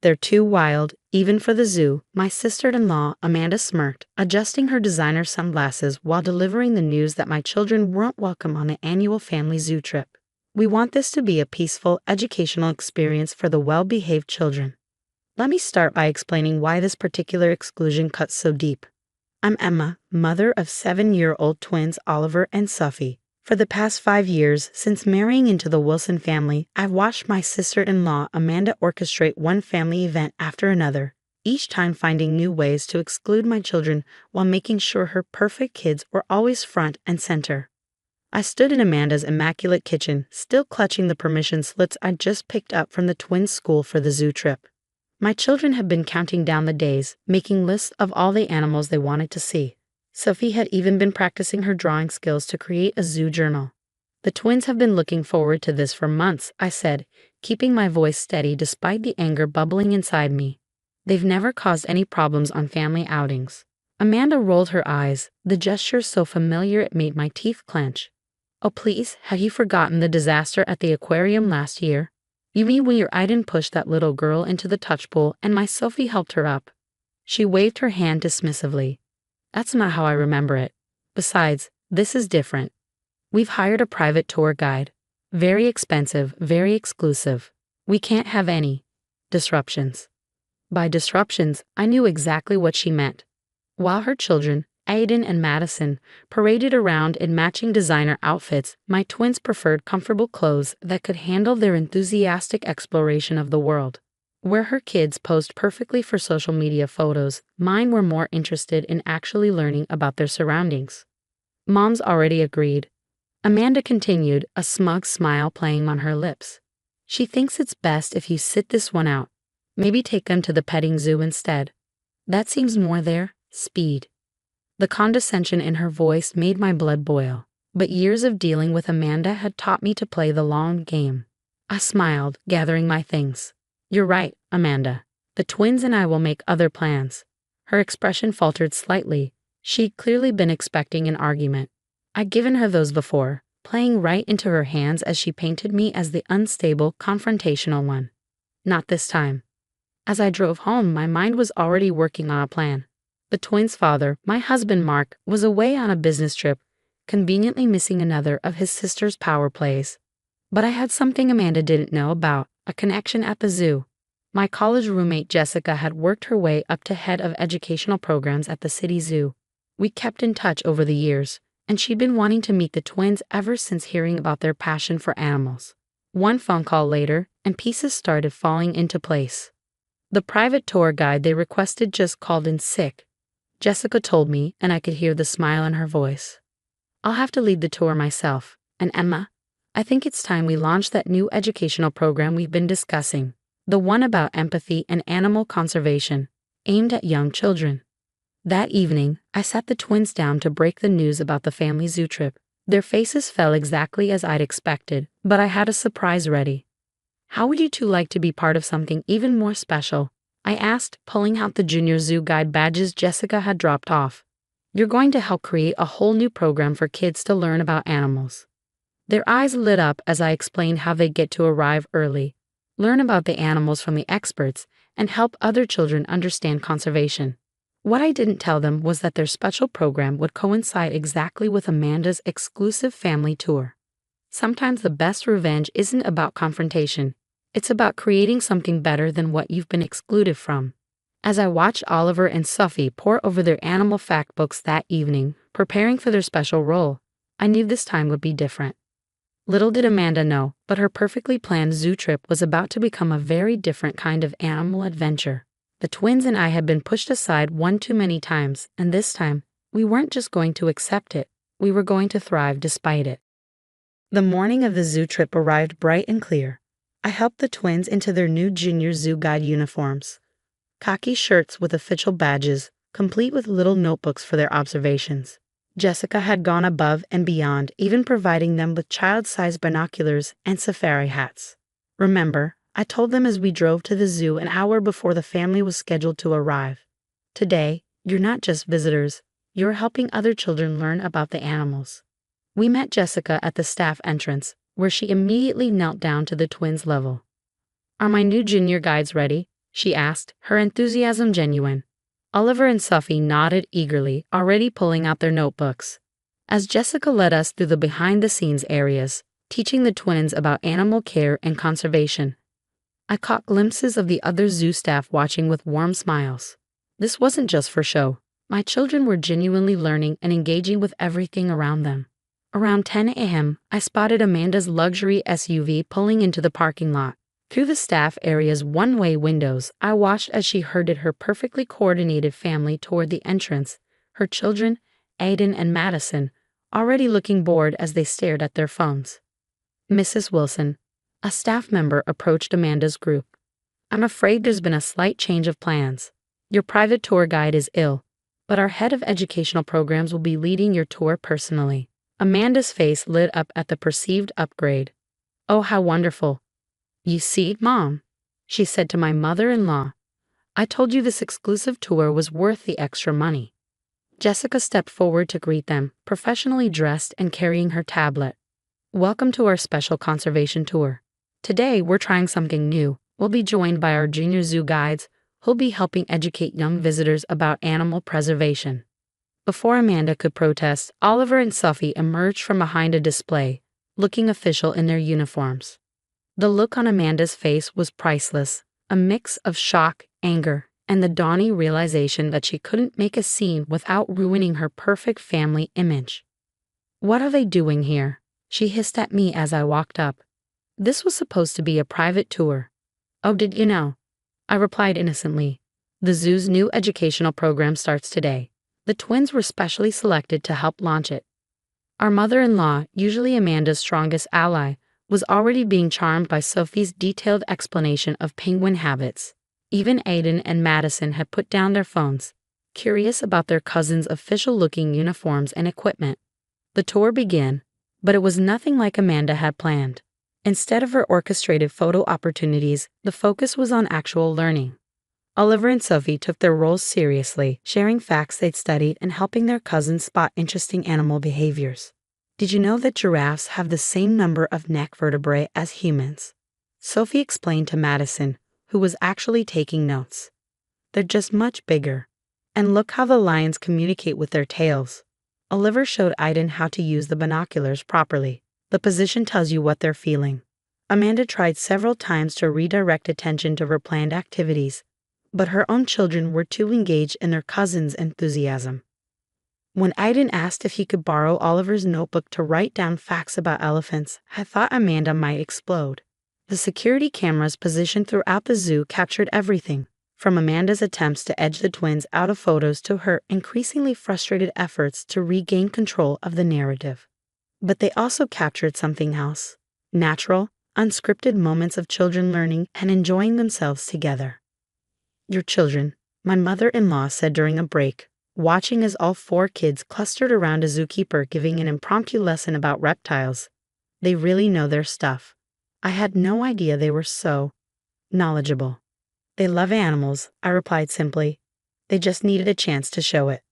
They're too wild, even for the zoo, my sister-in-law, Amanda, smirked, adjusting her designer sunglasses while delivering the news that my children weren't welcome on an annual family zoo trip. We want this to be a peaceful, educational experience for the well-behaved children. Let me start by explaining why this particular exclusion cuts so deep. I'm Emma, mother of 7-year-old twins Oliver and Sophie. For the past 5 years, since marrying into the Wilson family, I've watched my sister-in-law Amanda orchestrate one family event after another, each time finding new ways to exclude my children while making sure her perfect kids were always front and center. I stood in Amanda's immaculate kitchen, still clutching the permission slips I'd just picked up from the twins' school for the zoo trip. My children had been counting down the days, making lists of all the animals they wanted to see. Sophie had even been practicing her drawing skills to create a zoo journal. The twins have been looking forward to this for months, I said, keeping my voice steady despite the anger bubbling inside me. They've never caused any problems on family outings. Amanda rolled her eyes, the gesture so familiar it made my teeth clench. Oh please, have you forgotten the disaster at the aquarium last year? You mean when your Aiden pushed that little girl into the touch pool and my Sophie helped her up? She waved her hand dismissively. That's not how I remember it. Besides, this is different. We've hired a private tour guide. Very expensive, very exclusive. We can't have any disruptions. By disruptions, I knew exactly what she meant. While her children, Aiden and Madison, paraded around in matching designer outfits, my twins preferred comfortable clothes that could handle their enthusiastic exploration of the world. Where her kids posed perfectly for social media photos, mine were more interested in actually learning about their surroundings. Mom's already agreed. Amanda continued, a smug smile playing on her lips. She thinks it's best if you sit this one out. Maybe take them to the petting zoo instead. That seems more their speed. The condescension in her voice made my blood boil, but years of dealing with Amanda had taught me to play the long game. I smiled, gathering my things. You're right, Amanda. The twins and I will make other plans. Her expression faltered slightly. She'd clearly been expecting an argument. I'd given her those before, playing right into her hands as she painted me as the unstable, confrontational one. Not this time. As I drove home, my mind was already working on a plan. The twins' father, my husband Mark, was away on a business trip, conveniently missing another of his sister's power plays. But I had something Amanda didn't know about. A connection at the zoo. My college roommate Jessica had worked her way up to head of educational programs at the city zoo. We kept in touch over the years, and she'd been wanting to meet the twins ever since hearing about their passion for animals. One phone call later, and pieces started falling into place. The private tour guide they requested just called in sick. Jessica told me, and I could hear the smile in her voice. I'll have to lead the tour myself, and Emma, I think it's time we launch that new educational program we've been discussing, the one about empathy and animal conservation, aimed at young children. That evening, I sat the twins down to break the news about the family zoo trip. Their faces fell exactly as I'd expected, but I had a surprise ready. How would you two like to be part of something even more special? I asked, pulling out the junior zoo guide badges Jessica had dropped off. You're going to help create a whole new program for kids to learn about animals. Their eyes lit up as I explained how they get to arrive early, learn about the animals from the experts, and help other children understand conservation. What I didn't tell them was that their special program would coincide exactly with Amanda's exclusive family tour. Sometimes the best revenge isn't about confrontation. It's about creating something better than what you've been excluded from. As I watched Oliver and Sophie pore over their animal fact books that evening, preparing for their special role, I knew this time would be different. Little did Amanda know, but her perfectly planned zoo trip was about to become a very different kind of animal adventure. The twins and I had been pushed aside one too many times, and this time, we weren't just going to accept it, we were going to thrive despite it. The morning of the zoo trip arrived bright and clear. I helped the twins into their new junior zoo guide uniforms. Khaki shirts with official badges, complete with little notebooks for their observations. Jessica had gone above and beyond, even providing them with child-sized binoculars and safari hats. Remember, I told them as we drove to the zoo an hour before the family was scheduled to arrive. Today, you're not just visitors, you're helping other children learn about the animals. We met Jessica at the staff entrance, where she immediately knelt down to the twins' level. Are my new junior guides ready? she asked, her enthusiasm genuine. Oliver and Sophie nodded eagerly, already pulling out their notebooks. As Jessica led us through the behind-the-scenes areas, teaching the twins about animal care and conservation, I caught glimpses of the other zoo staff watching with warm smiles. This wasn't just for show. My children were genuinely learning and engaging with everything around them. Around 10 a.m., I spotted Amanda's luxury SUV pulling into the parking lot. Through the staff area's one-way windows, I watched as she herded her perfectly coordinated family toward the entrance, her children, Aiden and Madison, already looking bored as they stared at their phones. Mrs. Wilson, a staff member, approached Amanda's group. "I'm afraid there's been a slight change of plans. Your private tour guide is ill, but our head of educational programs will be leading your tour personally." Amanda's face lit up at the perceived upgrade. "Oh, how wonderful. You see, Mom," she said to my mother-in-law, "I told you this exclusive tour was worth the extra money." Jessica stepped forward to greet them, professionally dressed and carrying her tablet. "Welcome to our special conservation tour. Today, we're trying something new. We'll be joined by our junior zoo guides, who'll be helping educate young visitors about animal preservation." Before Amanda could protest, Oliver and Sophie emerged from behind a display, looking official in their uniforms. The look on Amanda's face was priceless, a mix of shock, anger, and the dawning realization that she couldn't make a scene without ruining her perfect family image. "What are they doing here?" she hissed at me as I walked up. "This was supposed to be a private tour." "Oh, did you know?" I replied innocently. "The zoo's new educational program starts today. The twins were specially selected to help launch it." Our mother-in-law, usually Amanda's strongest ally, was already being charmed by Sophie's detailed explanation of penguin habits. Even Aiden and Madison had put down their phones, curious about their cousins' official-looking uniforms and equipment. The tour began, but it was nothing like Amanda had planned. Instead of her orchestrated photo opportunities, the focus was on actual learning. Oliver and Sophie took their roles seriously, sharing facts they'd studied and helping their cousins spot interesting animal behaviors. "Did you know that giraffes have the same number of neck vertebrae as humans?" Sophie explained to Madison, who was actually taking notes. "They're just much bigger. And look how the lions communicate with their tails." Oliver showed Aiden how to use the binoculars properly. "The position tells you what they're feeling." Amanda tried several times to redirect attention to her planned activities, but her own children were too engaged in their cousin's enthusiasm. When Aiden asked if he could borrow Oliver's notebook to write down facts about elephants, I thought Amanda might explode. The security cameras positioned throughout the zoo captured everything, from Amanda's attempts to edge the twins out of photos to her increasingly frustrated efforts to regain control of the narrative. But they also captured something else: natural, unscripted moments of children learning and enjoying themselves together. "Your children," my mother-in-law said during a break, watching as all 4 kids clustered around a zookeeper giving an impromptu lesson about reptiles. "They really know their stuff." I had no idea they were so knowledgeable. "They love animals," I replied simply. "They just needed a chance to show it."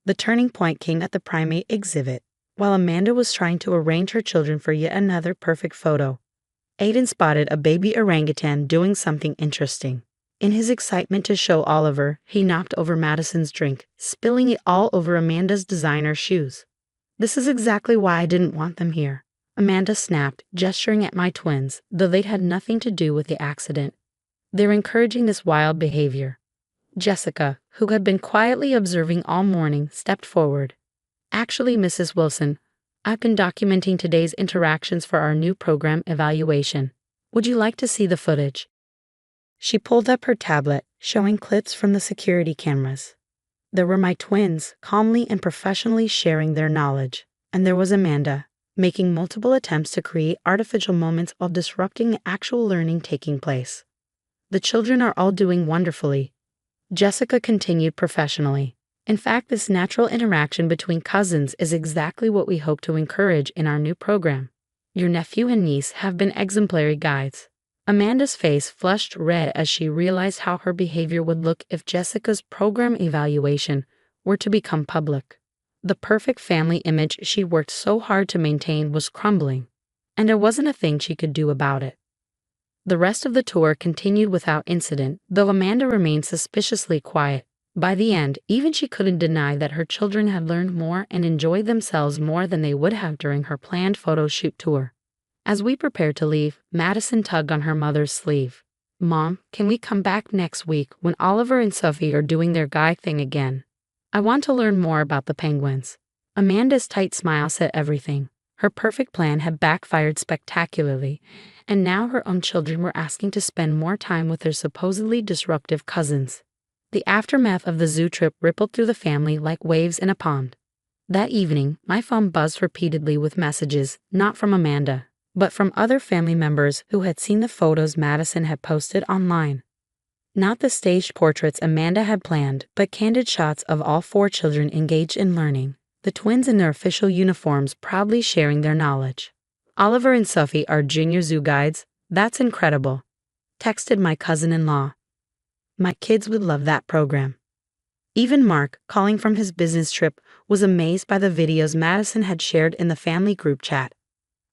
The turning point came at the primate exhibit. While Amanda was trying to arrange her children for yet another perfect photo, Aiden spotted a baby orangutan doing something interesting. In his excitement to show Oliver, he knocked over Madison's drink, spilling it all over Amanda's designer shoes. "This is exactly why I didn't want them here," Amanda snapped, gesturing at my twins, though they'd had nothing to do with the accident. "They're encouraging this wild behavior." Jessica, who had been quietly observing all morning, stepped forward. "Actually, Mrs. Wilson, I've been documenting today's interactions for our new program evaluation. Would you like to see the footage?" She pulled up her tablet, showing clips from the security cameras. There were my twins, calmly and professionally sharing their knowledge, and there was Amanda, making multiple attempts to create artificial moments while disrupting the actual learning taking place. "The children are all doing wonderfully," Jessica continued professionally. "In fact, this natural interaction between cousins is exactly what we hope to encourage in our new program. Your nephew and niece have been exemplary guides." Amanda's face flushed red as she realized how her behavior would look if Jessica's program evaluation were to become public. The perfect family image she worked so hard to maintain was crumbling, and there wasn't a thing she could do about it. The rest of the tour continued without incident, though Amanda remained suspiciously quiet. By the end, even she couldn't deny that her children had learned more and enjoyed themselves more than they would have during her planned photo shoot tour. As we prepared to leave, Madison tugged on her mother's sleeve. "Mom, can we come back next week when Oliver and Sophie are doing their guy thing again? I want to learn more about the penguins." Amanda's tight smile said everything. Her perfect plan had backfired spectacularly, and now her own children were asking to spend more time with their supposedly disruptive cousins. The aftermath of the zoo trip rippled through the family like waves in a pond. That evening, my phone buzzed repeatedly with messages, not from Amanda, but from other family members who had seen the photos Madison had posted online. Not the staged portraits Amanda had planned, but candid shots of all four children engaged in learning, the twins in their official uniforms proudly sharing their knowledge. "Oliver and Sophie are junior zoo guides. That's incredible," texted my cousin-in-law. "My kids would love that program." Even Mark, calling from his business trip, was amazed by the videos Madison had shared in the family group chat.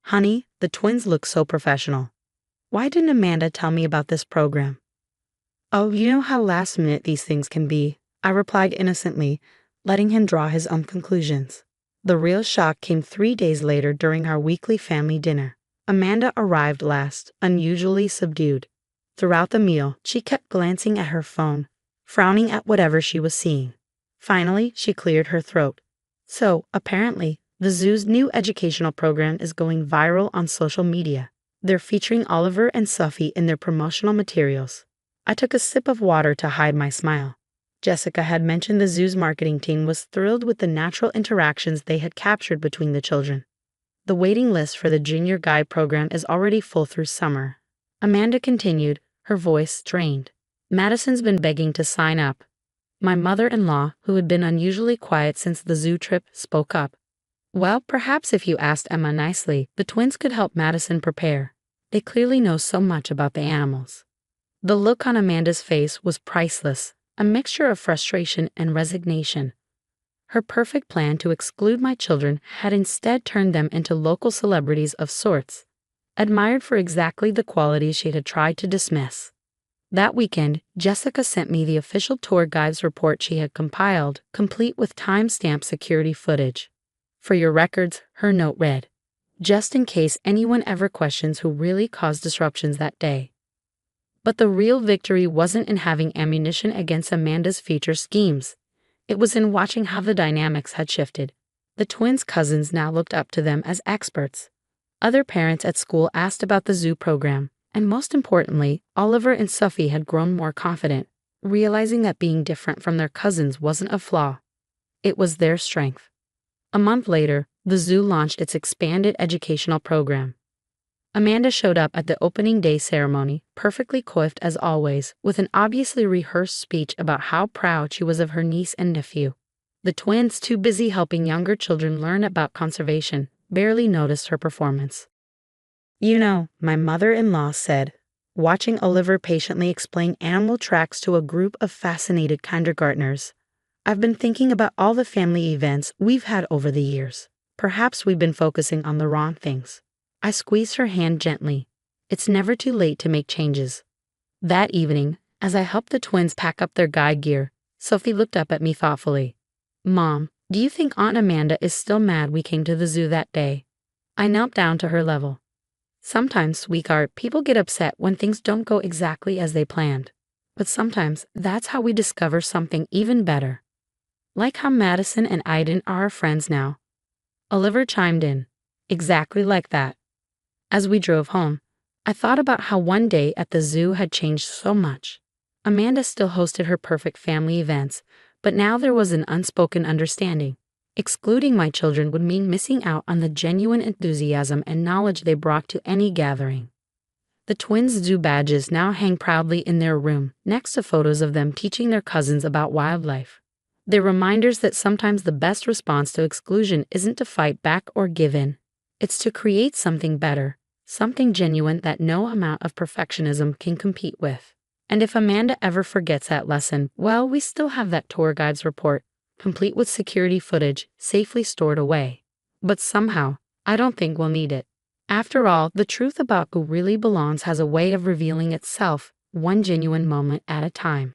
"Honey, the twins look so professional. Why didn't Amanda tell me about this program?" "Oh, you know how last minute these things can be," I replied innocently, letting him draw his own conclusions. The real shock came 3 days later during our weekly family dinner. Amanda arrived last, unusually subdued. Throughout the meal, she kept glancing at her phone, frowning at whatever she was seeing. Finally, she cleared her throat. "So, apparently, the zoo's new educational program is going viral on social media. They're featuring Oliver and Sophie in their promotional materials." I took a sip of water to hide my smile. Jessica had mentioned the zoo's marketing team was thrilled with the natural interactions they had captured between the children. "The waiting list for the junior guide program is already full through summer," Amanda continued, her voice strained. "Madison's been begging to sign up." My mother-in-law, who had been unusually quiet since the zoo trip, spoke up. "Well, perhaps if you asked Emma nicely, the twins could help Madison prepare. They clearly know so much about the animals." The look on Amanda's face was priceless, a mixture of frustration and resignation. Her perfect plan to exclude my children had instead turned them into local celebrities of sorts, admired for exactly the qualities she had tried to dismiss. That weekend, Jessica sent me the official tour guide's report she had compiled, complete with time-stamped security footage. "For your records," her note read, "just in case anyone ever questions who really caused disruptions that day." But the real victory wasn't in having ammunition against Amanda's future schemes. It was in watching how the dynamics had shifted. The twins' cousins now looked up to them as experts. Other parents at school asked about the zoo program, and most importantly, Oliver and Sophie had grown more confident, realizing that being different from their cousins wasn't a flaw. It was their strength. A month later, the zoo launched its expanded educational program. Amanda showed up at the opening day ceremony, perfectly coiffed as always, with an obviously rehearsed speech about how proud she was of her niece and nephew. The twins, too busy helping younger children learn about conservation, barely noticed her performance. "You know," my mother-in-law said, watching Oliver patiently explain animal tracks to a group of fascinated kindergartners, "I've been thinking about all the family events we've had over the years. Perhaps we've been focusing on the wrong things." I squeezed her hand gently. It's never too late to make changes. That evening, as I helped the twins pack up their guide gear, Sophie looked up at me thoughtfully. "Mom, do you think Aunt Amanda is still mad we came to the zoo that day?" I knelt down to her level. "Sometimes, sweetheart, people get upset when things don't go exactly as they planned. But sometimes that's how we discover something even better. Like how Madison and Aiden are our friends now." Oliver chimed in. "Exactly like that." As we drove home, I thought about how one day at the zoo had changed so much. Amanda still hosted her perfect family events, but now there was an unspoken understanding. Excluding my children would mean missing out on the genuine enthusiasm and knowledge they brought to any gathering. The twins' zoo badges now hang proudly in their room, next to photos of them teaching their cousins about wildlife. They're reminders that sometimes the best response to exclusion isn't to fight back or give in. It's to create something better, something genuine that no amount of perfectionism can compete with. And if Amanda ever forgets that lesson, well, we still have that tour guide's report, complete with security footage, safely stored away. But somehow, I don't think we'll need it. After all, the truth about who really belongs has a way of revealing itself, one genuine moment at a time.